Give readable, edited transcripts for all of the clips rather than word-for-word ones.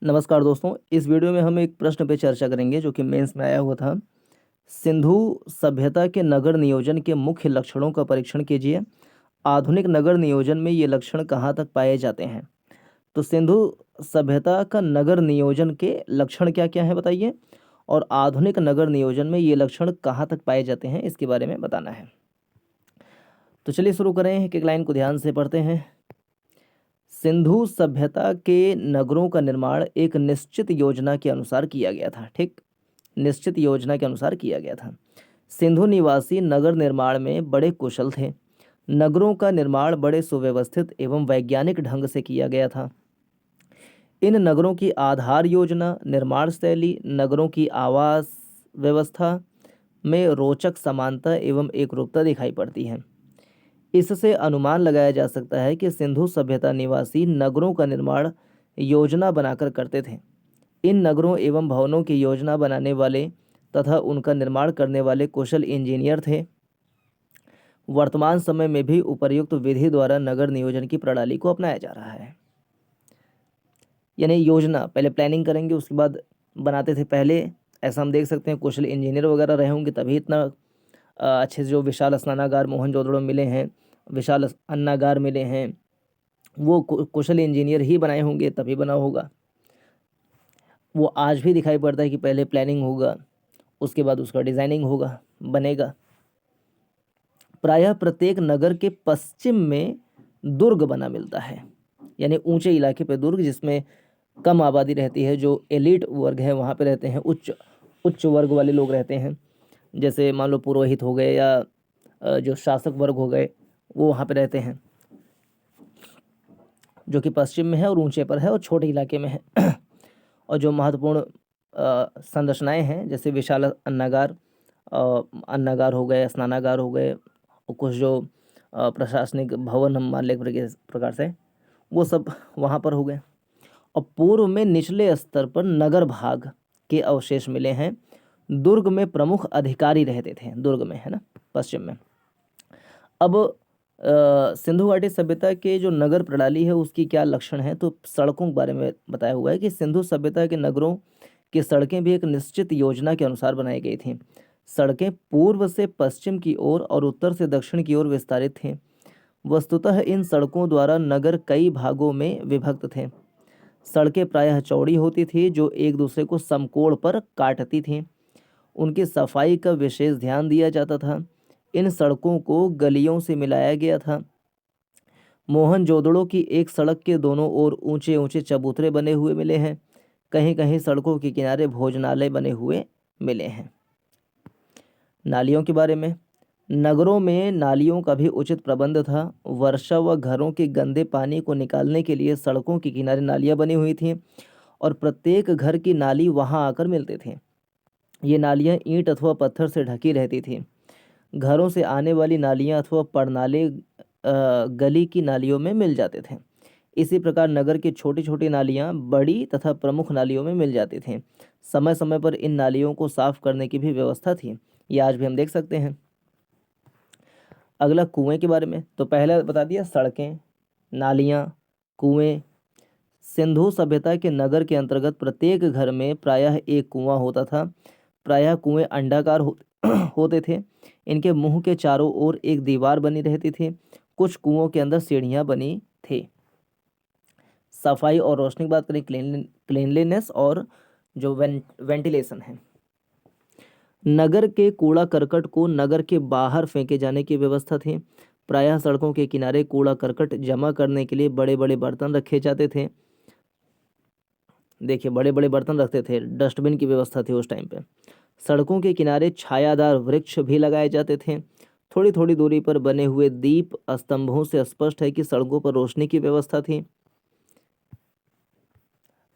नमस्कार दोस्तों, इस वीडियो में हम एक प्रश्न पे चर्चा करेंगे जो कि मेंस में आया हुआ था। सिंधु सभ्यता के नगर नियोजन के मुख्य लक्षणों का परीक्षण कीजिए। आधुनिक नगर नियोजन में ये लक्षण कहाँ तक पाए जाते हैं? तो सिंधु सभ्यता का नगर नियोजन के लक्षण क्या क्या हैं बताइए, और आधुनिक नगर नियोजन में ये लक्षण कहाँ तक पाए जाते हैं इसके बारे में बताना है। तो चलिए शुरू करें, एक एक लाइन को ध्यान से पढ़ते हैं। सिंधु सभ्यता के नगरों का निर्माण एक निश्चित योजना के अनुसार किया गया था। ठीक, निश्चित योजना के अनुसार किया गया था। सिंधु निवासी नगर निर्माण में बड़े कुशल थे। नगरों का निर्माण बड़े सुव्यवस्थित एवं वैज्ञानिक ढंग से किया गया था। इन नगरों की आधार योजना, निर्माण शैली, नगरों की आवास व्यवस्था में रोचक समानता एवं एकरूपता दिखाई पड़ती है। इससे अनुमान लगाया जा सकता है कि सिंधु सभ्यता निवासी नगरों का निर्माण योजना बनाकर करते थे। इन नगरों एवं भवनों की योजना बनाने वाले तथा उनका निर्माण करने वाले कुशल इंजीनियर थे। वर्तमान समय में भी उपर्युक्त विधि द्वारा नगर नियोजन की प्रणाली को अपनाया जा रहा है। यानी योजना पहले प्लानिंग करेंगे, उसके बाद बनाते थे पहले। ऐसा हम देख सकते हैं, कुशल इंजीनियर वगैरह रहे होंगे तभी इतना अच्छे से जो विशाल स्नानागार मोहनजोदड़ो मिले हैं, विशाल अन्नागार मिले हैं, वो कुशल इंजीनियर ही बनाए होंगे तभी बना होगा। वो आज भी दिखाई पड़ता है कि पहले प्लानिंग होगा, उसके बाद उसका डिज़ाइनिंग होगा, बनेगा। प्रायः प्रत्येक नगर के पश्चिम में दुर्ग बना मिलता है, यानी ऊंचे इलाके पे दुर्ग, जिसमें कम आबादी रहती है, जो एलिट वर्ग है वहाँ पे रहते हैं, उच्च उच्च वर्ग वाले लोग रहते हैं। जैसे मान लो पुरोहित हो गए या जो शासक वर्ग हो गए, वो वहाँ पे रहते हैं, जो कि पश्चिम में है और ऊंचे पर है और छोटे इलाके में है। और जो महत्वपूर्ण संरचनाएं हैं, जैसे विशाल अन्नागार, अन्नागार हो गए, स्नानागार हो गए, और कुछ जो प्रशासनिक भवन हम मान लें प्रकार से, वो सब वहाँ पर हो गए। और पूर्व में निचले स्तर पर नगर भाग के अवशेष मिले हैं। दुर्ग में प्रमुख अधिकारी रहते थे, दुर्ग में, है ना, पश्चिम में। अब सिंधु घाटी सभ्यता के जो नगर प्रणाली है उसकी क्या लक्षण है, तो सड़कों के बारे में बताया हुआ है कि सिंधु सभ्यता के नगरों की सड़कें भी एक निश्चित योजना के अनुसार बनाई गई थीं। सड़कें पूर्व से पश्चिम की ओर और उत्तर से दक्षिण की ओर विस्तारित थीं। वस्तुतः इन सड़कों द्वारा नगर कई भागों में विभक्त थे। सड़कें प्रायः चौड़ी होती थी, जो एक दूसरे को समकोण पर काटती थीं। उनकी सफाई का विशेष ध्यान दिया जाता था। इन सड़कों को गलियों से मिलाया गया था। मोहनजोदड़ो की एक सड़क के दोनों ओर ऊंचे ऊंचे चबूतरे बने हुए मिले हैं। कहीं कहीं सड़कों के किनारे भोजनालय बने हुए मिले हैं। नालियों के बारे में, नगरों में नालियों का भी उचित प्रबंध था। वर्षा व घरों के गंदे पानी को निकालने के लिए सड़कों के किनारे नालियां बनी हुई थीं और प्रत्येक घर की नाली वहां आकर मिलते थे। ये नालियां ईंट अथवा पत्थर से ढकी रहती थीं। घरों से आने वाली नालियां अथवा परनाले गली की नालियों में मिल जाते थे। इसी प्रकार नगर की छोटी छोटी नालियां बड़ी तथा प्रमुख नालियों में मिल जाती थीं। समय समय पर इन नालियों को साफ करने की भी व्यवस्था थी। ये आज भी हम देख सकते हैं। अगला कुएं के बारे में, तो पहले बता दिया सड़कें, नालियां, कुएं। सिंधु सभ्यता के नगर के अंतर्गत प्रत्येक घर में प्रायः एक कुआं होता था। प्रायः कुएं अंडाकार होते थे। इनके मुंह के चारों ओर एक दीवार बनी रहती थी। कुछ कुओं के अंदर सीढ़ियां बनी थी। सफाई और रोशनी की बात करें, क्लीनलीनेस और जो वेंटिलेशन है। नगर के कूड़ा करकट को नगर के बाहर फेंके जाने की व्यवस्था थी। प्रायः सड़कों के किनारे कूड़ा करकट जमा करने के लिए बड़े बड़े बर्तन रखे जाते थे। देखिए, बड़े बड़े बर्तन रखते थे, डस्टबिन की व्यवस्था थी उस टाइम पे। सड़कों के किनारे छायादार वृक्ष भी लगाए जाते थे। थोड़ी थोड़ी दूरी पर बने हुए दीप स्तंभों से स्पष्ट है कि सड़कों पर रोशनी की व्यवस्था थी।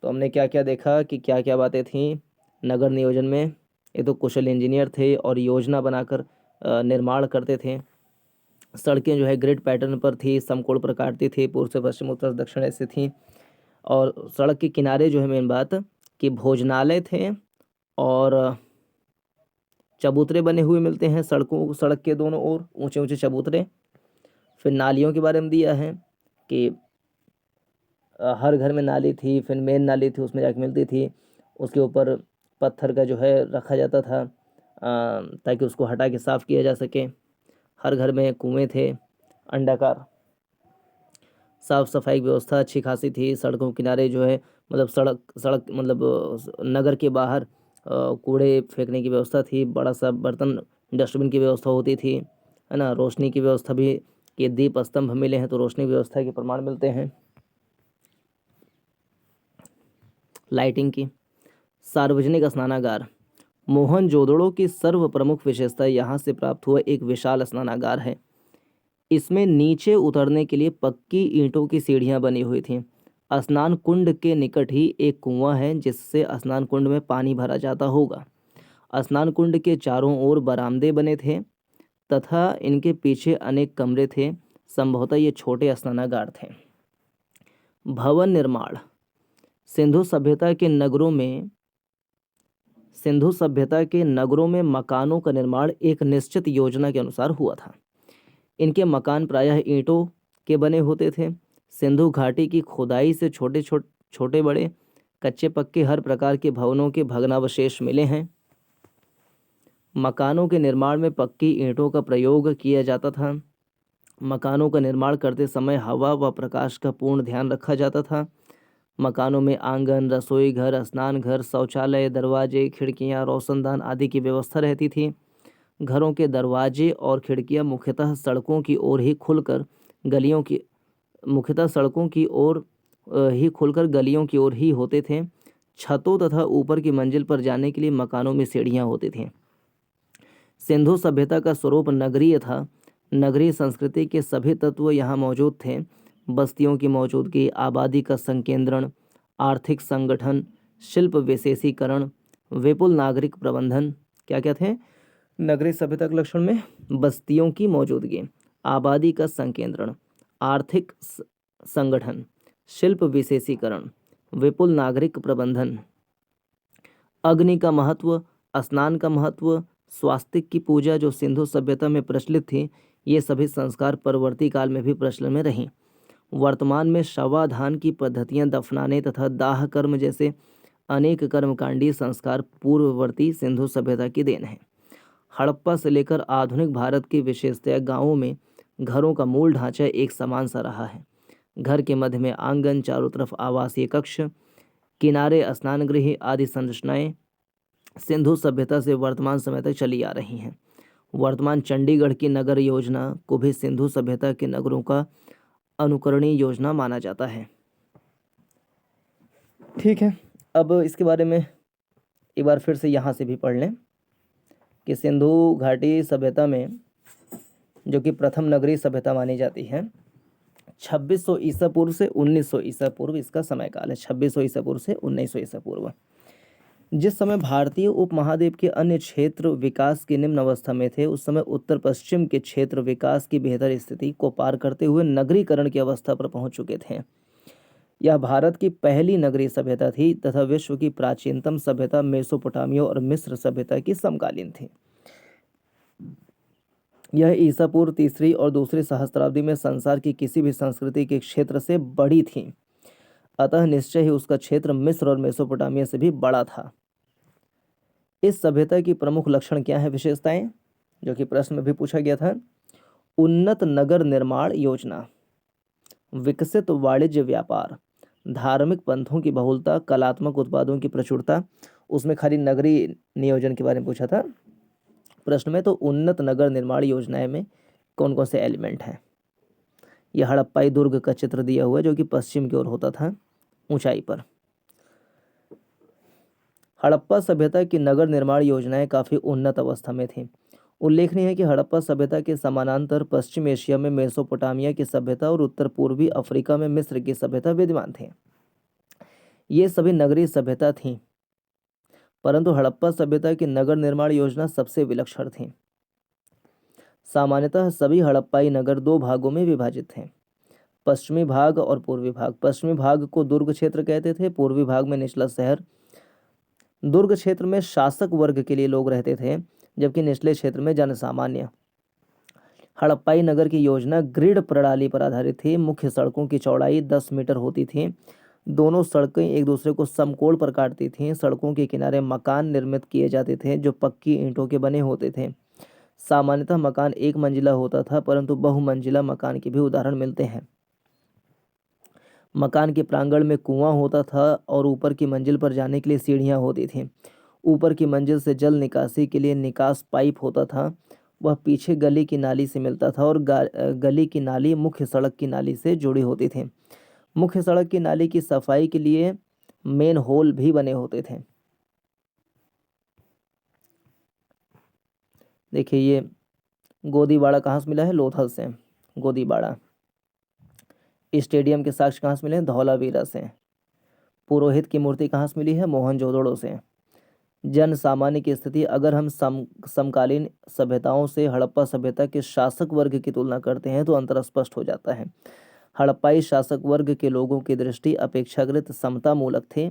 तो हमने क्या क्या देखा कि क्या क्या बातें थीं नगर नियोजन में। ये तो कुशल इंजीनियर थे और योजना बनाकर निर्माण करते थे। सड़कें जो है ग्रिड पैटर्न पर थी, समकोण पर काटती थी, पूर्व से पश्चिम, उत्तर से दक्षिण ऐसे थी। और सड़क के किनारे जो है मेन बात कि भोजनालय थे और चबूतरे बने हुए मिलते हैं सड़क के दोनों ओर, ऊंचे ऊंचे चबूतरे। फिर नालियों के बारे में दिया है कि हर घर में नाली थी, फिर मेन नाली थी, उसमें जाके मिलती थी। उसके ऊपर पत्थर का जो है रखा जाता था ताकि उसको हटा के साफ़ किया जा सके। हर घर में कुएं थे अंडाकार। साफ़ सफाई की व्यवस्था अच्छी खासी थी। सड़कों किनारे जो है मतलब सड़क सड़क मतलब नगर के बाहर कूड़े फेंकने की व्यवस्था थी। बड़ा सा बर्तन डस्टबिन की व्यवस्था होती थी, है ना। रोशनी की व्यवस्था भी, कि दीप स्तंभ मिले हैं तो रोशनी व्यवस्था के प्रमाण मिलते हैं। लाइटिंग की। सार्वजनिक स्नानागार। मोहनजोदड़ो की सर्व प्रमुख विशेषता यहाँ से प्राप्त हुआ एक विशाल स्नानागार है। इसमें नीचे उतरने के लिए पक्की ईंटों की सीढ़ियां बनी हुई थीं। स्नान कुंड के निकट ही एक कुआं है जिससे स्नान कुंड में पानी भरा जाता होगा। स्नान कुंड के चारों ओर बरामदे बने थे तथा इनके पीछे अनेक कमरे थे। संभवतः ये छोटे स्नानागार थे। भवन निर्माण। सिंधु सभ्यता के नगरों में मकानों का निर्माण एक निश्चित योजना के अनुसार हुआ था। इनके मकान प्रायः ईंटों के बने होते थे। सिंधु घाटी की खुदाई से छोटे बड़े कच्चे पक्के हर प्रकार के भवनों के भग्नावशेष मिले हैं। मकानों के निर्माण में पक्की ईंटों का प्रयोग किया जाता था। मकानों का निर्माण करते समय हवा व प्रकाश का पूर्ण ध्यान रखा जाता था। मकानों में आंगन, रसोई घर, स्नान घर, शौचालय, दरवाजे, खिड़कियां, रोशनदान आदि की व्यवस्था रहती थी। घरों के दरवाजे और खिड़कियां मुख्यतः सड़कों की ओर ही खुलकर गलियों की ओर ही होते थे। छतों तथा ऊपर की मंजिल पर जाने के लिए मकानों में सीढ़ियां होती थीं। सिंधु सभ्यता का स्वरूप नगरीय था। नगरीय संस्कृति के सभी तत्व यहाँ मौजूद थे। बस्तियों की मौजूदगी, आबादी का संकेंद्रण, आर्थिक संगठन, शिल्प विशेषीकरण, विपुल नागरिक प्रबंधन। क्या क्या थे नगरीय सभ्यता के लक्षण में? बस्तियों की मौजूदगी, आबादी का संकेंद्रण, आर्थिक संगठन, शिल्प विशेषीकरण, विपुल नागरिक प्रबंधन, अग्नि का महत्व, स्नान का महत्व, स्वास्तिक की पूजा जो सिंधु सभ्यता में प्रचलित थी, ये सभी संस्कार परवर्ती काल में भी प्रचलन में रहीं। वर्तमान में शवाधान की पद्धतियां, दफनाने तथा दाह कर्म जैसे अनेक कर्मकांडीय संस्कार पूर्ववर्ती सिंधु सभ्यता की देन है। हड़प्पा से लेकर आधुनिक भारत की विशेषतः गांवों में घरों का मूल ढांचा एक समान सा रहा है। घर के मध्य में आंगन, चारों तरफ आवासीय कक्ष, किनारे स्नान गृह आदि संरचनाएं सिंधु सभ्यता से वर्तमान समय तक चली आ रही हैं। वर्तमान चंडीगढ़ की नगर योजना को भी सिंधु सभ्यता के नगरों का अनुकरणीय योजना माना जाता है। ठीक है, अब इसके बारे में एक बार फिर से यहाँ से भी पढ़ लें कि सिंधु घाटी सभ्यता में जो कि प्रथम नगरीय सभ्यता मानी जाती है, 2600 ईसा पूर्व से 1900 ईसा पूर्व इसका समय काल है। 2600 ईसा पूर्व से 1900 ईसा पूर्व। जिस समय भारतीय उपमहाद्वीप के अन्य क्षेत्र विकास की निम्न अवस्था में थे, उस समय उत्तर पश्चिम के क्षेत्र विकास की बेहतर स्थिति को पार करते हुए नगरीकरण की अवस्था पर पहुंच चुके थे। यह भारत की पहली नगरीय सभ्यता थी तथा विश्व की प्राचीनतम सभ्यता मेसोपोटामिया और मिस्र सभ्यता की समकालीन थी। यह ईसा पूर्व तीसरी और दूसरी सहस्त्राब्दी में संसार की किसी भी संस्कृति के क्षेत्र से बड़ी थी। अतः निश्चय ही उसका क्षेत्र मिस्र और मेसोपोटामिया से भी बड़ा था। इस सभ्यता की प्रमुख लक्षण क्या है, विशेषताएं, जो कि प्रश्न में भी पूछा गया था? उन्नत नगर निर्माण योजना, विकसित वाणिज्य व्यापार, धार्मिक पंथों की बहुलता, कलात्मक उत्पादों की प्रचुरता। उसमें खाली नगरीय नियोजन के बारे में पूछा था प्रश्न में। तो उन्नत नगर निर्माण योजनाएं में कौन कौन से एलिमेंट हैं? यह हड़प्पाई दुर्ग का चित्र दिया हुआ है जो कि पश्चिम की ओर होता था ऊंचाई पर। हड़प्पा सभ्यता की नगर निर्माण योजनाएं काफी उन्नत अवस्था में थीं। उल्लेखनीय है कि हड़प्पा सभ्यता के समानांतर पश्चिम एशिया में मेसोपोटामिया की सभ्यता और उत्तर पूर्वी अफ्रीका में मिस्र की सभ्यता विद्यमान थी। ये सभी नगरीय सभ्यता थीं, परंतु हड़प्पा सभ्यता की नगर निर्माण योजना सबसे विलक्षण थी। सामान्यतः सभी हड़प्पाई नगर दो भागों में विभाजित थे, पश्चिमी भाग और पूर्वी भाग। पश्चिमी भाग को दुर्ग क्षेत्र कहते थे, पूर्वी भाग में निचला शहर। दुर्ग क्षेत्र में शासक वर्ग के लिए लोग रहते थे, जबकि निचले क्षेत्र में जनसामान्य। हड़प्पाई नगर की योजना ग्रिड प्रणाली पर आधारित थी। मुख्य सड़कों की चौड़ाई 10 मीटर होती थी। दोनों सड़कें एक दूसरे को समकोण पर काटती थीं। सड़कों के किनारे मकान निर्मित किए जाते थे जो पक्की ईंटों के बने होते थे। सामान्यतः मकान एक मंजिला होता था, परंतु बहुमंजिला मकान के भी उदाहरण मिलते हैं। मकान के प्रांगण में कुआं होता था और ऊपर की मंजिल पर जाने के लिए सीढ़ियां होती थीं। ऊपर की मंजिल से जल निकासी के लिए निकास पाइप होता था। वह पीछे गली की नाली से मिलता था और गली की नाली मुख्य सड़क की नाली से जुड़ी होती थी। मुख्य सड़क की नाली की सफाई के लिए मेन होल भी बने होते थे। देखिए ये गोदीबाड़ा कहाँ से मिला है? लोथल से गोदीबाड़ा। स्टेडियम के साक्ष्य कहाँ से मिले हैं? धौलावीरा से। पुरोहित की मूर्ति कहाँ से मिली है? मोहनजोदड़ो से। जन सामान्य की स्थिति, अगर हम समकालीन सभ्यताओं से हड़प्पा सभ्यता के शासक वर्ग की तुलना करते हैं तो अंतर स्पष्ट हो जाता है। हड़प्पाई शासक वर्ग के लोगों की दृष्टि अपेक्षाकृत समता मूलक थे,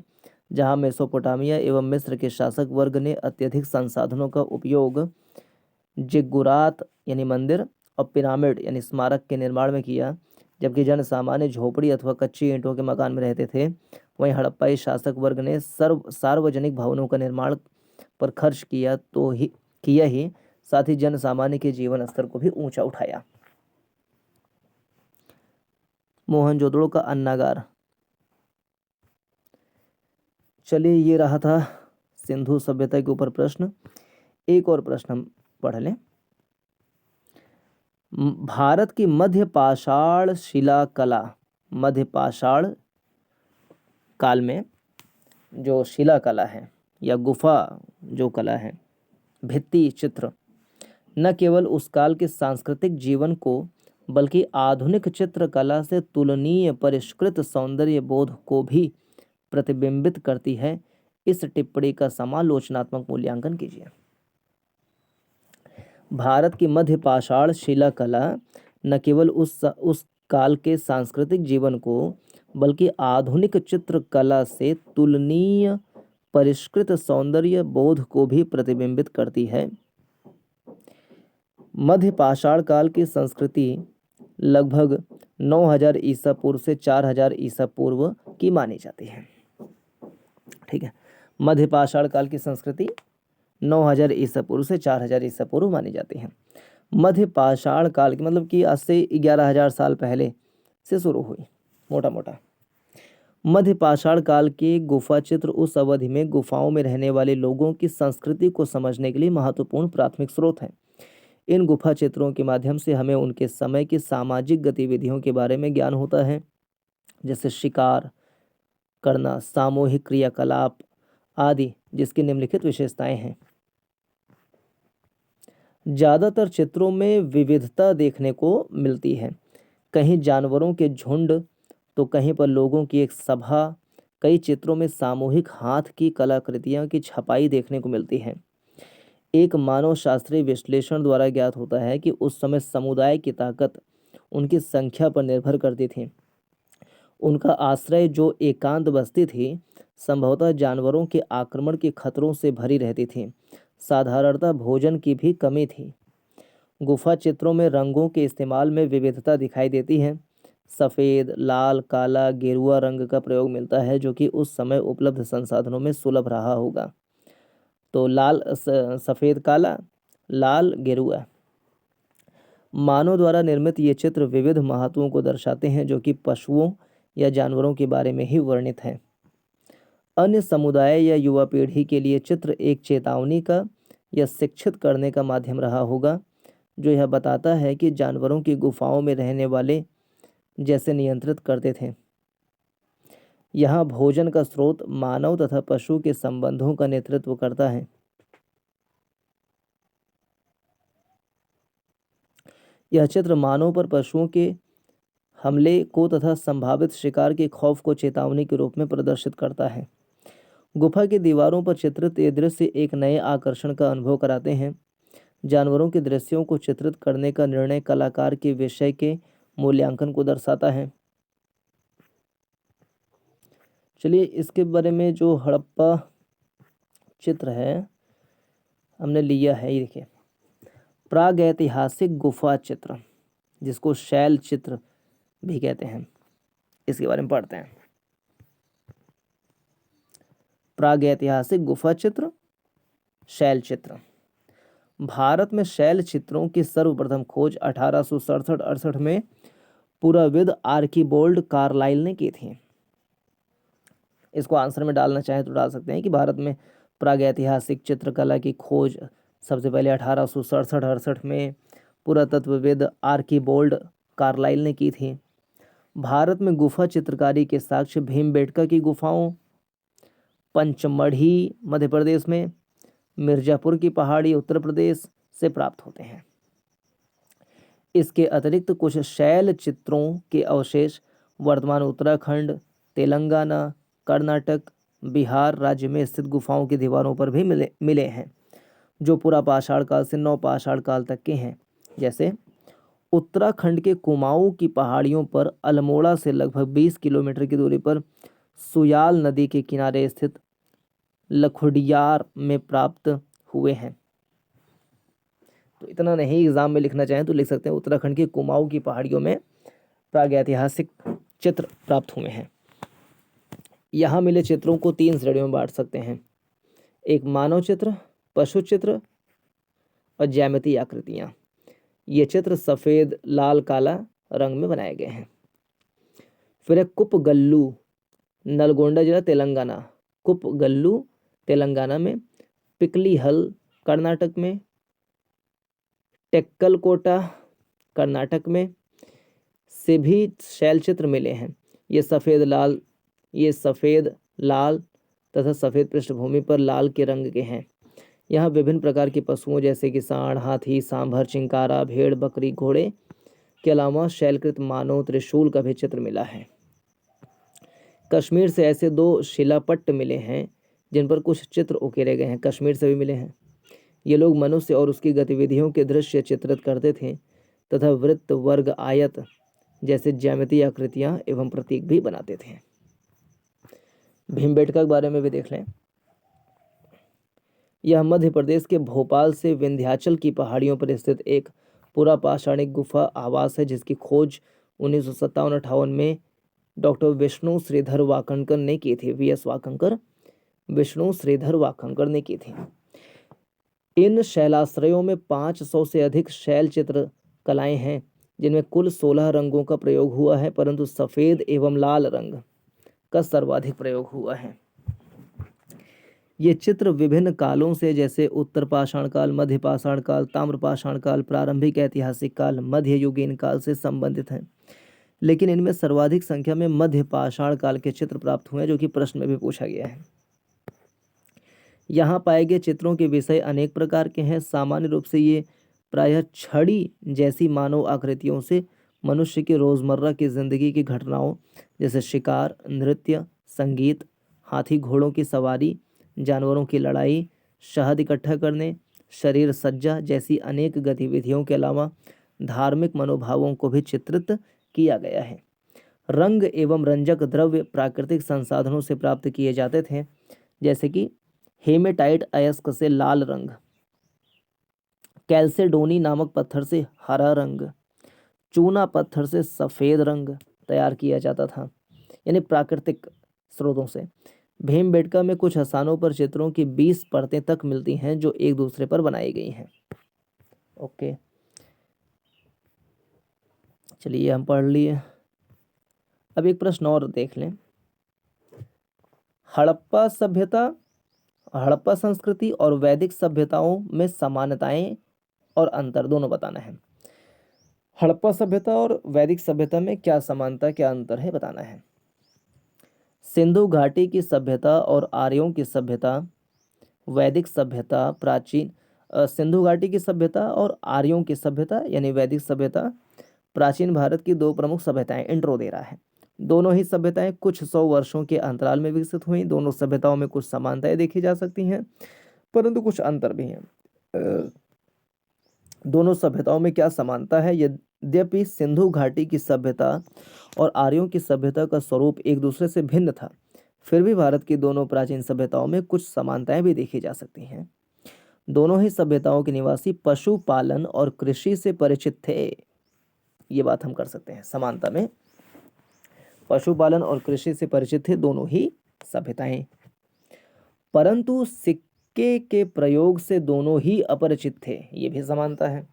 जहां मेसोपोटामिया एवं मिस्र के शासक वर्ग ने अत्यधिक संसाधनों का उपयोग जिग्गुरात यानी मंदिर और पिरामिड यानी स्मारक के निर्माण में किया। जबकि जन सामान्य झोपड़ी अथवा कच्ची ईंटों के मकान में रहते थे। वहीं हड़प्पाई शासक वर्ग ने सार्वजनिक भवनों का निर्माण पर खर्च किया ही साथ ही जन सामान्य के जीवन स्तर को भी ऊंचा उठाया। मोहनजोदड़ो का अन्नागार। चलिए ये रहा था सिंधु सभ्यता के ऊपर प्रश्न। एक और प्रश्न हम पढ़ लें। भारत की मध्य पाषाण शिला कला, मध्य पाषाण काल में जो शिला कला है या गुफा जो कला है, भित्ति चित्र, न केवल उस काल के सांस्कृतिक जीवन को बल्कि आधुनिक चित्रकला से तुलनीय परिष्कृत सौंदर्य बोध को भी प्रतिबिंबित करती है। इस टिप्पणी का समालोचनात्मक मूल्यांकन कीजिए। भारत की मध्य पाषाण शिला कला न केवल उस काल के सांस्कृतिक जीवन को बल्कि आधुनिक चित्रकला से तुलनीय परिष्कृत सौंदर्य बोध को भी प्रतिबिंबित करती है। मध्य पाषाण काल की संस्कृति लगभग 9000 ईसा पूर्व से 4000 ईसा पूर्व की मानी जाती है। ठीक है, मध्य पाषाण काल की संस्कृति 9000 ईसा पूर्व से 4000 ईसा पूर्व मानी जाती है। मध्य पाषाण काल की मतलब कि आज से 11000 साल पहले से शुरू हुई मोटा मोटा। मध्य पाषाण काल के गुफा चित्र उस अवधि में गुफाओं में रहने वाले लोगों की संस्कृति को समझने के लिए महत्वपूर्ण प्राथमिक स्रोत हैं। इन गुफा चित्रों के माध्यम से हमें उनके समय की सामाजिक गतिविधियों के बारे में ज्ञान होता है, जैसे शिकार करना, सामूहिक क्रियाकलाप आदि, जिसकी निम्नलिखित विशेषताएं हैं। ज़्यादातर चित्रों में विविधता देखने को मिलती है। कहीं जानवरों के झुंड तो कहीं पर लोगों की एक सभा। कई चित्रों में सामूहिक हाथ की कलाकृतियां की छपाई देखने को मिलती है। एक मानव शास्त्रीय विश्लेषण द्वारा ज्ञात होता है कि उस समय समुदाय की ताकत उनकी संख्या पर निर्भर करती थी। उनका आश्रय जो एकांत बस्ती थी संभवतः जानवरों के आक्रमण के खतरों से भरी रहती थी। साधारणतः भोजन की भी कमी थी। गुफा चित्रों में रंगों के इस्तेमाल में विविधता दिखाई देती है। सफ़ेद, लाल, काला, गेरुआ रंग का प्रयोग मिलता है जो कि उस समय उपलब्ध संसाधनों में सुलभ रहा होगा। तो लाल, सफ़ेद, काला, लाल, गेरुआ। मानव द्वारा निर्मित ये चित्र विविध महत्वों को दर्शाते हैं जो कि पशुओं या जानवरों के बारे में ही वर्णित हैं। अन्य समुदाय या युवा पीढ़ी के लिए चित्र एक चेतावनी का या शिक्षित करने का माध्यम रहा होगा, जो यह बताता है कि जानवरों की गुफाओं में रहने वाले जैसे नियंत्रित करते थे। यहाँ भोजन का स्रोत मानव तथा पशु के संबंधों का नेतृत्व करता है। यह चित्र मानव पर पशुओं के हमले को तथा संभावित शिकार के खौफ को चेतावनी के रूप में प्रदर्शित करता है। गुफा की दीवारों पर चित्रित ये दृश्य एक नए आकर्षण का अनुभव कराते हैं। जानवरों के दृश्यों को चित्रित करने का निर्णय कलाकार के विषय के मूल्यांकन को दर्शाता है। चलिए इसके बारे में जो हड़प्पा चित्र है हमने लिया है, ये देखिए। प्रागैतिहासिक गुफा चित्र, जिसको शैल चित्र भी कहते हैं, इसके बारे में पढ़ते हैं। प्रागैतिहासिक गुफा चित्र, शैल चित्र। भारत में शैल चित्रों की सर्वप्रथम खोज 1867-68 में पुराविद आर्कीबोल्ड कार्लाइल ने की थी। इसको आंसर में डालना चाहे तो डाल सकते हैं कि भारत में प्रागैतिहासिक चित्रकला की खोज सबसे पहले 1867-68 में पुरातत्वविद आर्कीबोल्ड कार्लाइल ने की थी। भारत में गुफा चित्रकारी के साक्ष्य भीमबेटका की गुफाओं, पंचमढ़ी मध्य प्रदेश में, मिर्जापुर की पहाड़ी उत्तर प्रदेश से प्राप्त होते हैं। इसके अतिरिक्त कुछ शैल चित्रों के अवशेष वर्तमान उत्तराखंड, तेलंगाना, कर्नाटक, बिहार राज्य में स्थित गुफाओं की दीवारों पर भी मिले हैं, जो पुरापाषाण काल से नवपाषाण काल तक के हैं। जैसे उत्तराखंड के कुमाऊं की पहाड़ियों पर अल्मोड़ा से लगभग 20 किलोमीटर की दूरी पर सुयाल नदी के किनारे स्थित लखुडियार में प्राप्त हुए हैं। तो इतना नहीं, एग्जाम में लिखना चाहें तो लिख सकते हैं उत्तराखंड के कुमाऊं की पहाड़ियों में प्रागैतिहासिक चित्र प्राप्त हुए हैं। यहाँ मिले चित्रों को 3 श्रेणियों में बांट सकते हैं, एक मानव चित्र, पशु चित्र और ज्यामितीय आकृतियाँ। ये चित्र सफ़ेद, लाल, काला रंग में बनाए गए हैं। फिर है कुपगल्लू, नलगोंडा जिला तेलंगाना, कुपगल्लू तेलंगाना में, पिकलीहल कर्नाटक में, टेक्कलकोटा कर्नाटक में से भी शैल चित्र मिले हैं। ये सफ़ेद, लाल तथा सफ़ेद पृष्ठभूमि पर लाल के रंग के हैं। यहाँ विभिन्न प्रकार के पशुओं जैसे कि सांड, हाथी, सांभर, चिंकारा, भेड़, बकरी, घोड़े के अलावा शैलकृत मानव, त्रिशूल का भी चित्र मिला है। कश्मीर से ऐसे 2 शिलापट्ट मिले हैं जिन पर कुछ चित्र उकेरे गए हैं। कश्मीर से भी मिले हैं। ये लोग मनुष्य और उसकी गतिविधियों के दृश्य चित्रित करते थे तथा वृत्त, वर्ग, आयत जैसे ज्यामितीय आकृतियाँ एवं प्रतीक भी बनाते थे। भीमबेटका के बारे में भी देख लें। यह मध्य प्रदेश के भोपाल से विंध्याचल की पहाड़ियों पर स्थित एक पुरापाषाणिक गुफा आवास है, जिसकी खोज 1957-58 में डॉक्टर विष्णु श्रीधर वाकणकर ने की थी। वीएस वाकणकर, विष्णु श्रीधर वाकणकर ने की थी। इन शैलाश्रयों में 500 से अधिक शैल चित्र कलाएं हैं, जिनमें कुल 16 रंगों का प्रयोग हुआ है, परंतु सफ़ेद एवं लाल रंग का सर्वाधिक प्रयोग हुआ है। ये चित्र विभिन्न कालों से, जैसे उत्तर पाषाण काल, मध्य पाषाण काल, ताम्र पाषाण काल, प्रारंभिक ऐतिहासिक काल, मध्ययुगीन काल से संबंधित हैं, लेकिन इनमें सर्वाधिक संख्या में मध्य पाषाण काल के चित्र प्राप्त हुए हैं, जो कि प्रश्न में भी पूछा गया है। यहाँ पाए गए चित्रों के विषय अनेक प्रकार के हैं। सामान्य रूप से ये प्रायः छड़ी जैसी मानव आकृतियों से मनुष्य की रोज़मर्रा की जिंदगी की घटनाओं जैसे शिकार, नृत्य, संगीत, हाथी घोड़ों की सवारी, जानवरों की लड़ाई, शहद इकट्ठा करने, शरीर सज्जा जैसी अनेक गतिविधियों के अलावा धार्मिक मनोभावों को भी चित्रित किया गया है। रंग एवं रंजक द्रव्य प्राकृतिक संसाधनों से प्राप्त किए जाते थे, जैसे कि हेमेटाइट अयस्क से लाल रंग, कैल्सेडोनी नामक पत्थर से हरा रंग, चूना पत्थर से सफ़ेद रंग तैयार किया जाता था, यानी प्राकृतिक स्रोतों से। भीमबेटका में कुछ स्थानों पर चित्रों की 20 परतें तक मिलती हैं, जो एक दूसरे पर बनाई गई हैं। ओके, चलिए हम पढ़ लिए। अब एक प्रश्न और देख लें। हड़प्पा सभ्यता, हड़प्पा संस्कृति और वैदिक सभ्यताओं में समानताएं और अंतर दोनों बताना है। हड़प्पा सभ्यता और वैदिक सभ्यता में क्या समानता, क्या अंतर है, बताना है। सिंधु घाटी की सभ्यता और आर्यों की सभ्यता, वैदिक सभ्यता प्राचीन सिंधु घाटी की सभ्यता और आर्यों की सभ्यता यानी वैदिक सभ्यता प्राचीन भारत की 2 प्रमुख सभ्यताएं। इंट्रो दे रहा है। दोनों ही सभ्यताएं कुछ 100 वर्षों के अंतराल में विकसित हुई। दोनों सभ्यताओं में कुछ समानताएं देखी जा सकती हैं, परंतु कुछ अंतर भी हैं। दोनों सभ्यताओं में क्या समानता है? यद्यपि सिंधु घाटी की सभ्यता और आर्यों की सभ्यता का स्वरूप एक दूसरे से भिन्न था, फिर भी भारत की दोनों प्राचीन सभ्यताओं में कुछ समानताएं भी देखी जा सकती हैं। दोनों ही सभ्यताओं के निवासी पशुपालन और कृषि से परिचित थे। ये बात हम कर सकते हैं, समानता में पशुपालन और कृषि से परिचित थे दोनों ही सभ्यताएं। परंतु सिक्के के प्रयोग से दोनों ही अपरिचित थे। ये भी समानता है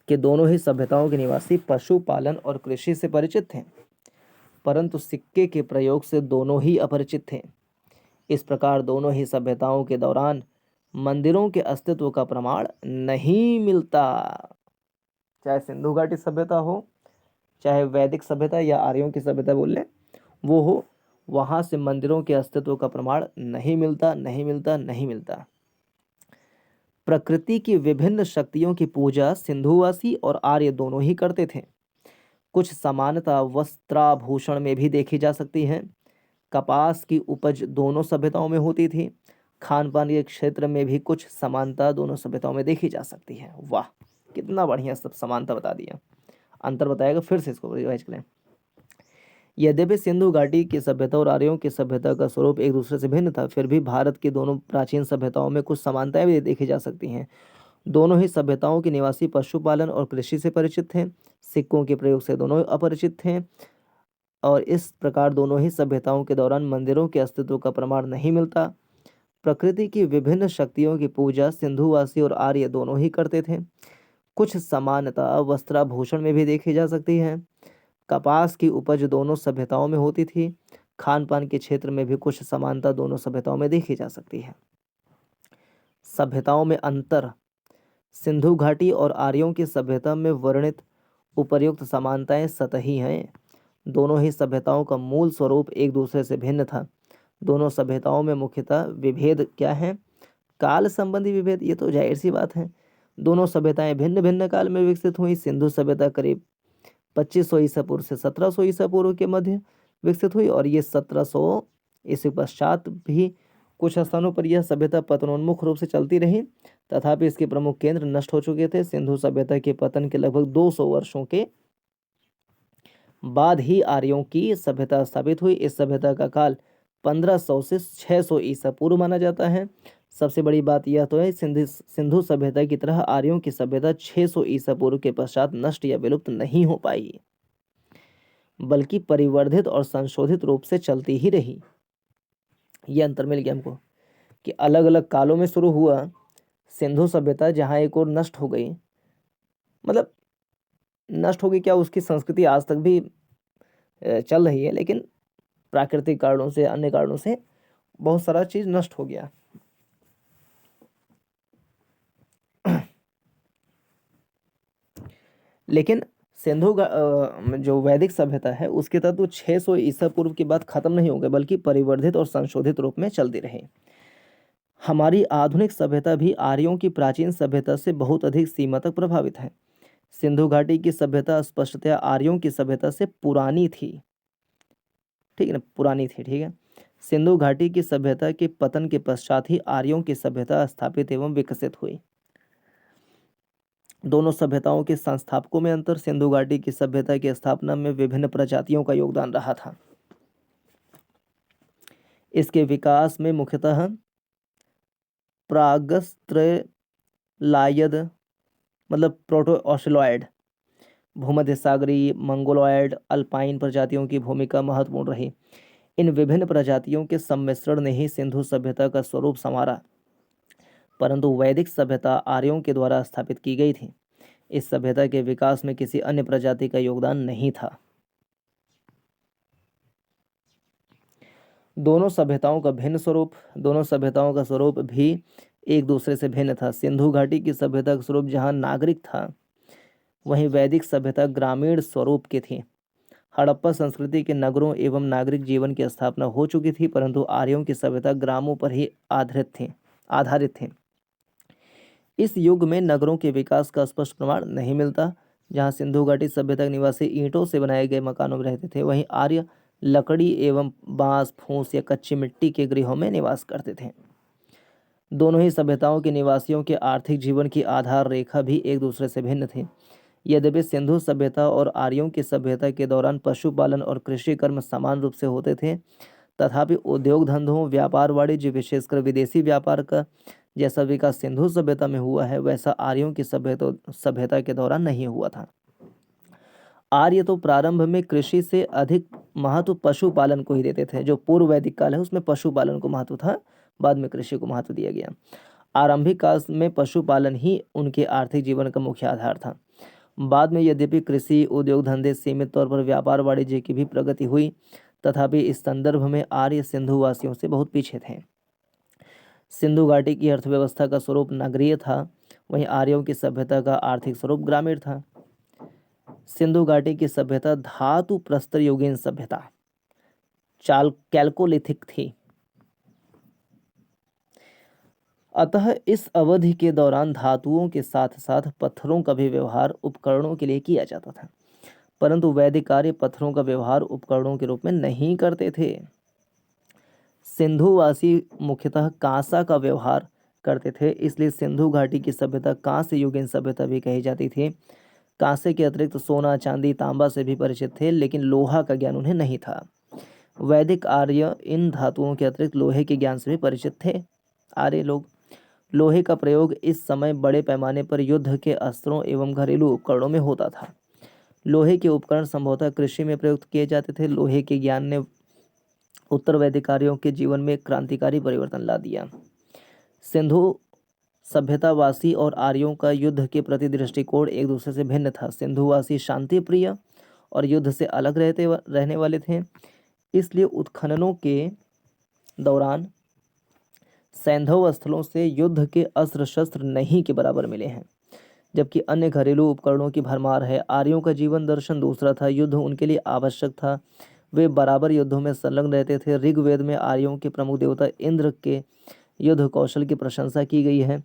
कि दोनों ही सभ्यताओं के निवासी पशुपालन और कृषि से परिचित थे, परंतु सिक्के के प्रयोग से दोनों ही अपरिचित थे। इस प्रकार दोनों ही सभ्यताओं के दौरान मंदिरों के अस्तित्व का प्रमाण नहीं मिलता। चाहे सिंधु घाटी सभ्यता हो, चाहे वैदिक सभ्यता या आर्यों की सभ्यता बोल लें वो हो, वहां से मंदिरों के अस्तित्व का प्रमाण नहीं मिलता, नहीं मिलता, नहीं मिलता। प्रकृति की विभिन्न शक्तियों की पूजा सिंधुवासी और आर्य दोनों ही करते थे। कुछ समानता वस्त्राभूषण में भी देखी जा सकती है। कपास की उपज दोनों सभ्यताओं में होती थी। खान पान के क्षेत्र में भी कुछ समानता दोनों सभ्यताओं में देखी जा सकती है। वाह, कितना बढ़िया सब समानता बता दिया। अंतर बताएगा, फिर से इसको रिवाइज करें। यद्यपि सिंधु घाटी की सभ्यता और आर्यों की सभ्यता का स्वरूप एक दूसरे से भिन्न था, फिर भी भारत की दोनों प्राचीन सभ्यताओं में कुछ समानताएं भी देखी जा सकती हैं। दोनों ही सभ्यताओं के निवासी पशुपालन और कृषि से परिचित थे। सिक्कों के प्रयोग से दोनों अपरिचित थे, और इस प्रकार दोनों ही सभ्यताओं के दौरान मंदिरों के अस्तित्व का प्रमाण नहीं मिलता। प्रकृति की विभिन्न शक्तियों की पूजा सिंधुवासी और आर्य दोनों ही करते थे। कुछ समानता वस्त्राभूषण में भी देखी जा सकती है। कपास की उपज दोनों सभ्यताओं में होती थी। खान पान के क्षेत्र में भी कुछ समानता दोनों सभ्यताओं में देखी जा सकती है। सभ्यताओं में अंतर। सिंधु घाटी और आर्यों की सभ्यता में वर्णित उपर्युक्त समानताएं सतही हैं। दोनों ही सभ्यताओं का मूल स्वरूप एक दूसरे से भिन्न था। दोनों सभ्यताओं में मुख्यतः विभेद क्या है? काल संबंधी विभेद। ये तो जाहिर सी बात है। दोनों सभ्यताएं भिन्न भिन्न काल में विकसित हुई। सिंधु सभ्यता करीब 2500 ईसा पूर्व से 1700 ईसा पूर्व के मध्य विकसित हुई, और ये 1700 ईसा पश्चात भी कुछ स्थानों पर यह सभ्यता पतनोन्मुख रूप से चलती रही। तथापि इसके प्रमुख केंद्र नष्ट हो चुके थे। सिंधु सभ्यता के पतन के लगभग 200 वर्षों के बाद ही आर्यों की सभ्यता स्थापित हुई। इस सभ्यता का काल 1500 से 600 ईसा पूर्व माना जाता है। सबसे बड़ी बात यह तो है, सिंधु सभ्यता की तरह आर्यों की सभ्यता 600 ईसा पूर्व के पश्चात नष्ट या विलुप्त नहीं हो पाई, बल्कि परिवर्धित और संशोधित रूप से चलती ही रही। यह अंतर मिल गया हमको कि अलग अलग कालों में शुरू हुआ सिंधु सभ्यता, जहाँ एक और नष्ट हो गई, मतलब नष्ट हो गई क्या, उसकी संस्कृति आज तक भी चल रही है, लेकिन प्राकृतिक कारणों से, अन्य कारणों से बहुत सारा चीज नष्ट हो गया। लेकिन सिंधु जो वैदिक सभ्यता है उसके तत्व 600 ईसा पूर्व के बाद खत्म नहीं हो गए, बल्कि परिवर्धित और संशोधित रूप में चलती रही। हमारी आधुनिक सभ्यता भी आर्यों की प्राचीन सभ्यता से बहुत अधिक सीमा तक प्रभावित है। सिंधु घाटी की सभ्यता स्पष्टतया आर्यों की सभ्यता से पुरानी थी, ठीक है ना, पुरानी थी, ठीक है। सिंधु घाटी की सभ्यता के पतन के पश्चात ही आर्यों की सभ्यता स्थापित एवं विकसित हुई। दोनों सभ्यताओं के संस्थापकों में अंतर। सिंधु घाटी की सभ्यता की स्थापना में विभिन्न प्रजातियों का योगदान रहा था। इसके विकास में मुख्यतः प्रागस्त्रलायद मतलब प्रोटो ऑस्ट्रेलॉयड, भूमध्य सागरीय, मंगोलॉयड, अल्पाइन प्रजातियों की भूमिका महत्वपूर्ण रही। इन विभिन्न प्रजातियों के सम्मिश्रण ने ही सिंधु सभ्यता का स्वरूप संवारा, परंतु वैदिक सभ्यता आर्यों के द्वारा स्थापित की गई थी। इस सभ्यता के विकास में किसी अन्य प्रजाति का योगदान नहीं था। दोनों सभ्यताओं का भिन्न स्वरूप। दोनों सभ्यताओं का स्वरूप भी एक दूसरे से भिन्न था। सिंधु घाटी की सभ्यता का स्वरूप जहाँ नागरिक था, वहीं वैदिक सभ्यता ग्रामीण स्वरूप की थी। हड़प्पा संस्कृति के नगरों एवं नागरिक जीवन की स्थापना हो चुकी थी, परंतु आर्यों की सभ्यता ग्रामों पर ही आधारित थी। इस युग में नगरों के विकास का स्पष्ट प्रमाण नहीं मिलता। जहाँ सिंधु घाटी सभ्यता के निवासी ईंटों से बनाए गए मकानों में रहते थे, वहीं आर्य लकड़ी एवं बांस, फूस या कच्ची मिट्टी के गृहों में निवास करते थे। दोनों ही सभ्यताओं के निवासियों के आर्थिक जीवन की आधार रेखा भी एक दूसरे से भिन्न थी। यद्यपि सिंधु सभ्यता और आर्यों की सभ्यता के दौरान पशुपालन और कृषि कर्म समान रूप से होते थे, तथापि उद्योग धंधों, व्यापार वाणिज्य, विशेषकर विदेशी व्यापार का जैसा विकास सिंधु सभ्यता में हुआ है वैसा आर्यों की सभ्यता के दौरान नहीं हुआ था। आर्य तो प्रारंभ में कृषि से अधिक महत्व पशुपालन को ही देते थे। जो पूर्व वैदिक काल है उसमें पशुपालन को महत्व था, बाद में कृषि को महत्व दिया गया। आरंभिक काल में पशुपालन ही उनके आर्थिक जीवन का मुख्य आधार था। बाद में यद्यपि कृषि, उद्योग धंधे, सीमित तौर पर व्यापार वाणिज्य की भी प्रगति हुई, तथापि इस संदर्भ में आर्य सिंधुवासियों से बहुत पीछे थे। सिंधु घाटी की अर्थव्यवस्था का स्वरूप नगरीय था, वहीं आर्यों की सभ्यता का आर्थिक स्वरूप ग्रामीण था। सिंधु घाटी की सभ्यता धातु प्रस्तर युगीन सभ्यता कैल्कोलिथिक थी। अतः इस अवधि के दौरान धातुओं के साथ साथ पत्थरों का भी व्यवहार उपकरणों के लिए किया जाता था, परंतु वैदिक आर्य पत्थरों का व्यवहार उपकरणों के रूप में नहीं करते थे। सिंधुवासी मुख्यतः कांसा का व्यवहार करते थे, इसलिए सिंधु घाटी की सभ्यता कांस्य युगीन सभ्यता भी कही जाती थी। कांसे के अतिरिक्त सोना, चांदी, तांबा से भी परिचित थे, लेकिन लोहा का ज्ञान उन्हें नहीं था। वैदिक आर्य इन धातुओं के अतिरिक्त लोहे के ज्ञान से भी परिचित थे। आर्य लोग लोहे का प्रयोग इस समय बड़े पैमाने पर युद्ध के अस्त्रों एवं घरेलू उपकरणों में होता था। लोहे के उपकरण संभवतः कृषि में प्रयुक्त किए जाते थे। लोहे के ज्ञान ने उत्तर वैदिक आर्यों के जीवन में क्रांतिकारी परिवर्तन ला दिया। सिंधु सभ्यतावासी और आर्यों का युद्ध के प्रति दृष्टिकोण एक दूसरे से भिन्न था। सिंधुवासी शांति प्रिय और युद्ध से अलग रहने वाले थे, इसलिए उत्खननों के दौरान सैंधव स्थलों से युद्ध के अस्त्र शस्त्र नहीं के बराबर मिले हैं, जबकि अन्य घरेलू उपकरणों की भरमार है। आर्यों का जीवन दर्शन दूसरा था, युद्ध उनके लिए आवश्यक था, वे बराबर युद्धों में संलग्न रहते थे। ऋग्वेद में आर्यों के प्रमुख देवता इंद्र के युद्ध कौशल की प्रशंसा की गई है।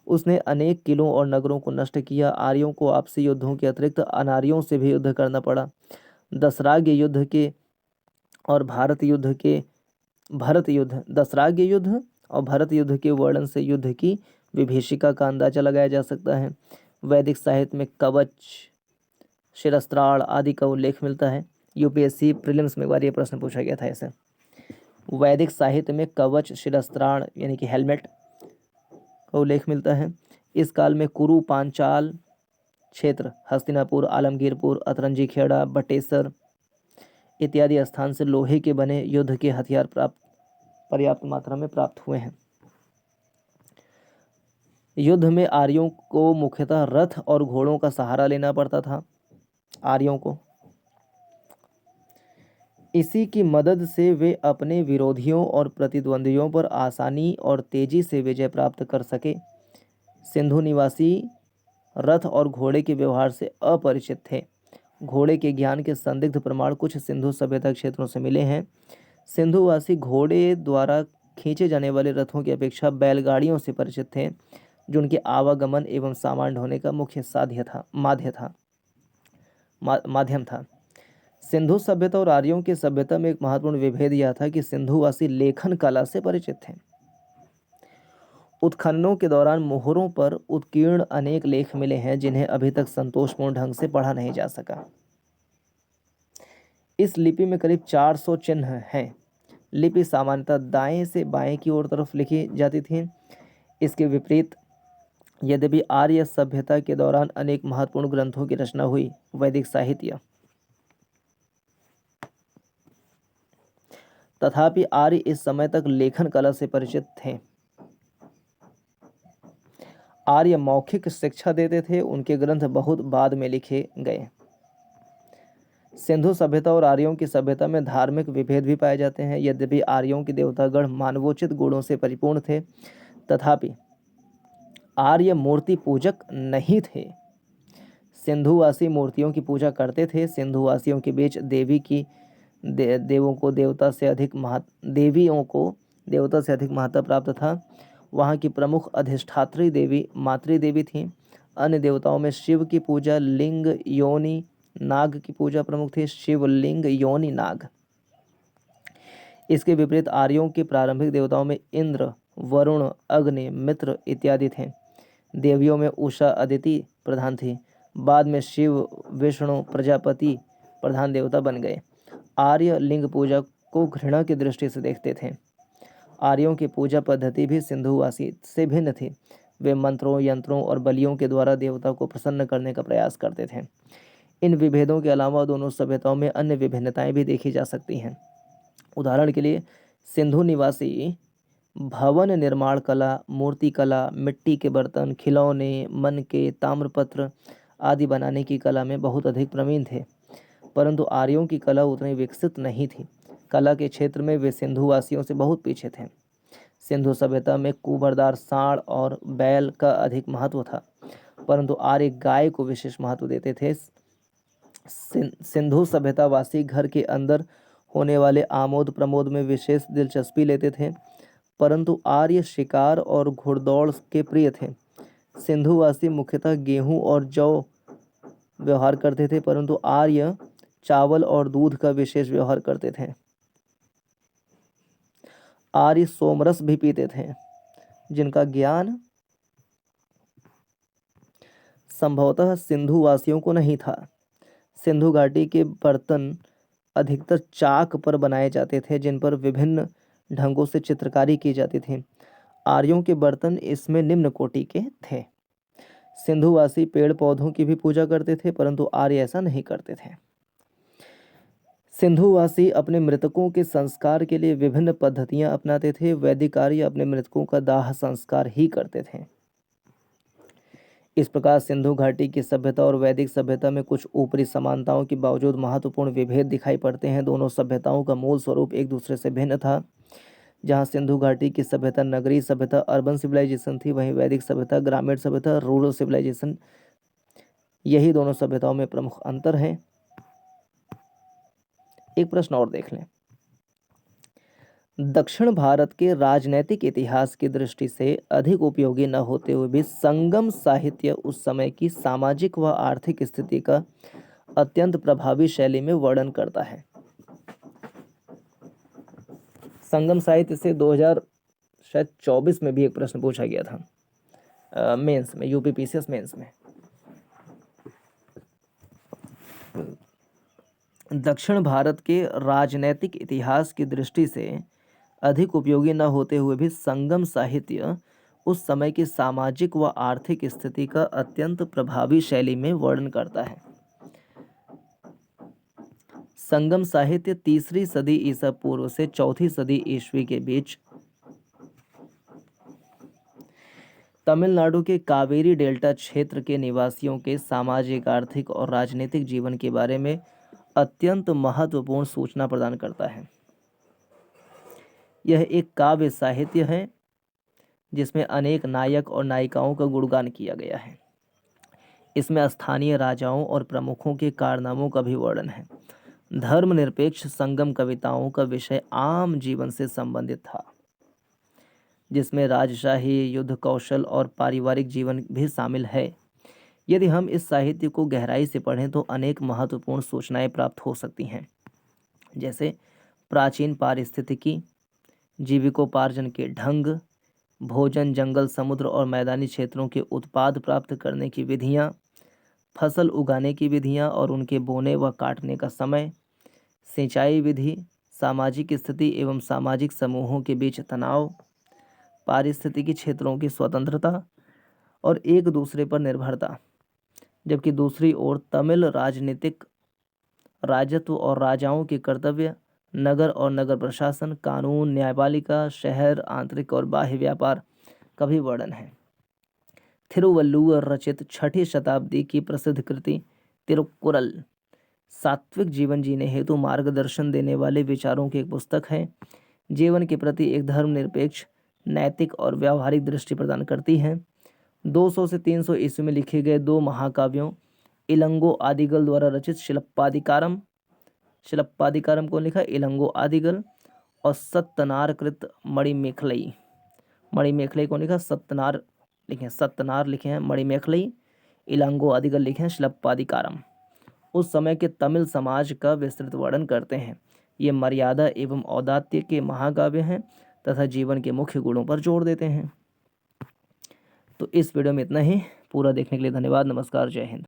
उसने अनेक किलों और नगरों को नष्ट किया। आर्यों को आपसी युद्धों के अतिरिक्त अनार्यों से भी युद्ध करना पड़ा। दसराग्य युद्ध के और भारत युद्ध के वर्णन से युद्ध की विभीषिका का अंदाजा लगाया जा सकता है। वैदिक साहित्य में कवच, शिरस्त्राण आदि का उल्लेख मिलता है। यूपीएससी प्रीलिम्स में एक बार ये प्रश्न पूछा गया था ऐसे। वैदिक साहित्य में कवच, शिरस्त्राण यानी कि हेलमेट का उल्लेख मिलता है। इस काल में कुरु, पांचाल क्षेत्र, हस्तिनापुर, आलमगीरपुर, अतरंजी खेड़ा, बटेसर इत्यादि स्थान से लोहे के बने युद्ध के हथियार पर्याप्त मात्रा में प्राप्त हुए हैं। युद्ध में आर्यों को मुख्यतः रथ और घोड़ों का सहारा लेना पड़ता था। आर्यों को इसी की मदद से वे अपने विरोधियों और प्रतिद्वंदियों पर आसानी और तेजी से विजय प्राप्त कर सके। सिंधु निवासी रथ और घोड़े के व्यवहार से अपरिचित थे। घोड़े के ज्ञान के संदिग्ध प्रमाण कुछ सिंधु सभ्यता क्षेत्रों से मिले हैं। सिंधुवासी घोड़े द्वारा खींचे जाने वाले रथों की अपेक्षा बैलगाड़ियों से परिचित थे, जो उनके आवागमन एवं सामान ढोने का मुख्य माध्यम था। सिंधु सभ्यता और आर्यों की सभ्यता में एक महत्वपूर्ण विभेद यह था कि सिंधुवासी लेखन कला से परिचित थे। उत्खननों के दौरान मोहरों पर उत्कीर्ण अनेक लेख मिले हैं, जिन्हें अभी तक संतोषपूर्ण ढंग से पढ़ा नहीं जा सका। इस लिपि में करीब 400 चिन्ह हैं। लिपि सामान्यतः दाएं से बाएं की ओर तरफ लिखी जाती थी। इसके विपरीत यद्यपि आर्य सभ्यता के दौरान अनेक महत्वपूर्ण ग्रंथों की रचना हुई, वैदिक साहित्य, तथापि आर्य इस समय तक लेखन कला से परिचित थे। आर्य मौखिक शिक्षा देते थे, उनके ग्रंथ बहुत बाद में लिखे गए। सिंधु सभ्यता और आर्यों की सभ्यता में धार्मिक विभेद भी पाए जाते हैं। यद्यपि आर्यों के देवतागण मानवोचित गुणों से परिपूर्ण थे, तथापि आर्य मूर्ति पूजक नहीं थे। सिंधुवासी मूर्तियों की पूजा करते थे। सिंधुवासियों के बीच देवियों को देवता से अधिक महत्व प्राप्त था। वहाँ की प्रमुख अधिष्ठात्री देवी मातृदेवी थीं। अन्य देवताओं में शिव की पूजा, लिंग, योनि, नाग की पूजा प्रमुख थी। शिव, लिंग, योनि, नाग। इसके विपरीत आर्यों के प्रारंभिक देवताओं में इंद्र, वरुण, अग्नि, मित्र इत्यादि थे। देवियों में उषा, अदिति प्रधान थी। बाद में शिव, विष्णु, प्रजापति प्रधान देवता बन गए। आर्य लिंग पूजा को घृणा की दृष्टि से देखते थे। आर्यों की पूजा पद्धति भी सिंधुवासी से भिन्न थी। वे मंत्रों, यंत्रों और बलियों के द्वारा देवता को प्रसन्न करने का प्रयास करते थे। इन विभेदों के अलावा दोनों सभ्यताओं में अन्य विभिन्नताएं भी देखी जा सकती हैं। उदाहरण के लिए सिंधु निवासी भवन निर्माण कला, मूर्ति कला, मिट्टी के बर्तन, खिलौने, मन के, ताम्रपत्र आदि बनाने की कला में बहुत अधिक प्रवीण थे, परंतु आर्यों की कला उतनी विकसित नहीं थी। कला के क्षेत्र में वे सिंधुवासियों से बहुत पीछे थे। सिंधु सभ्यता में कुबरदार सांड और बैल का अधिक महत्व था, परंतु आर्य गाय को विशेष महत्व देते थे। सिंधु सभ्यतावासी घर के अंदर होने वाले आमोद प्रमोद में विशेष दिलचस्पी लेते थे, परंतु आर्य शिकार और घुड़दौड़ के प्रिय थे। सिंधुवासी मुख्यतः गेहूं और जौ व्यवहार करते थे, परंतु आर्य चावल और दूध का विशेष व्यवहार करते थे। आर्य सोमरस भी पीते थे, जिनका ज्ञान संभवतः सिंधु वासियों को नहीं था। सिंधु घाटी के बर्तन अधिकतर चाक पर बनाए जाते थे, जिन पर विभिन्न ढंगों से चित्रकारी की जाती थी। आर्यों के बर्तन इसमें निम्न कोटि के थे। सिंधुवासी पेड़ पौधों की भी पूजा करते थे, परंतु आर्य ऐसा नहीं करते थे। सिंधुवासी अपने मृतकों के संस्कार के लिए विभिन्न पद्धतियां अपनाते थे। वैदिक आर्य अपने मृतकों का दाह संस्कार ही करते थे। इस प्रकार सिंधु घाटी की सभ्यता और वैदिक सभ्यता में कुछ ऊपरी समानताओं के बावजूद महत्वपूर्ण विभेद दिखाई पड़ते हैं। दोनों सभ्यताओं का मूल स्वरूप एक दूसरे से भिन्न था। जहाँ सिंधु घाटी की सभ्यता नगरीय सभ्यता, अर्बन सिविलाइजेशन थी, वहीं वैदिक सभ्यता ग्रामीण सभ्यता, रूरल सिविलाइजेशन। यही दोनों सभ्यताओं में प्रमुख अंतर हैं। एक प्रश्न और देख लें। दक्षिण भारत के राजनैतिक इतिहास की दृष्टि से अधिक उपयोगी न होते हुए भी संगम साहित्य उस समय की सामाजिक व आर्थिक स्थिति का अत्यंत प्रभावी शैली में वर्णन करता है। संगम साहित्य से 2024 में भी एक प्रश्न पूछा गया था मेंस में, यूपीपीसीएस मेंस में। दक्षिण भारत के राजनैतिक इतिहास की दृष्टि से अधिक उपयोगी न होते हुए भी संगम साहित्य उस समय की सामाजिक व आर्थिक स्थिति का अत्यंत प्रभावी शैली में वर्णन करता है। संगम साहित्य 3री सदी ईसा पूर्व से 4वीं सदी ईस्वी के बीच तमिलनाडु के कावेरी डेल्टा क्षेत्र के निवासियों के सामाजिक, आर्थिक और राजनीतिक जीवन के बारे में अत्यंत महत्वपूर्ण सूचना प्रदान करता है। यह एक काव्य साहित्य है जिसमें अनेक नायक और नायिकाओं का गुणगान किया गया है। इसमें स्थानीय राजाओं और प्रमुखों के कारनामों का भी वर्णन है। धर्मनिरपेक्ष संगम कविताओं का विषय आम जीवन से संबंधित था, जिसमें राजशाही, युद्ध कौशल और पारिवारिक जीवन भी शामिल है। यदि हम इस साहित्य को गहराई से पढ़ें तो अनेक महत्वपूर्ण सूचनाएं प्राप्त हो सकती हैं, जैसे प्राचीन पारिस्थितिकी, जीविकोपार्जन के ढंग, भोजन, जंगल, समुद्र और मैदानी क्षेत्रों के उत्पाद प्राप्त करने की विधियां, फसल उगाने की विधियां और उनके बोने व काटने का समय, सिंचाई विधि, सामाजिक स्थिति एवं सामाजिक समूहों के बीच तनाव, पारिस्थितिकी क्षेत्रों की स्वतंत्रता और एक दूसरे पर निर्भरता, जबकि दूसरी ओर तमिल राजनीतिक राजत्व और राजाओं के कर्तव्य, नगर और नगर प्रशासन, कानून, न्यायपालिका, शहर, आंतरिक और बाह्य व्यापार का भी वर्णन है। थिरुवल्लुवर रचित 6ठी शताब्दी की प्रसिद्ध कृति तिरुक्कुरल सात्विक जीवन जीने हेतु मार्गदर्शन देने वाले विचारों की एक पुस्तक है। जीवन के प्रति एक धर्मनिरपेक्ष, नैतिक और व्यावहारिक दृष्टि प्रदान करती है। 200 से 300 ईस्वी में लिखे गए 2 महाकाव्यों इलंगो आदिगल द्वारा रचित शिलप्पादिकारम को लिखा इलंगो आदिगल और सत्तनारकृत मणिमेखलई को लिखा सत्तनार लिखे हैं मणिमेखलई, इलंगो आदिगल लिखे हैं शिलप्पादिकारम। उस समय के तमिल समाज का विस्तृत वर्णन करते हैं। ये मर्यादा एवं औदात्य के महाकाव्य हैं तथा जीवन के मुख्य गुणों पर जोर देते हैं। तो इस वीडियो में इतना ही। पूरा देखने के लिए धन्यवाद। नमस्कार, जय हिंद।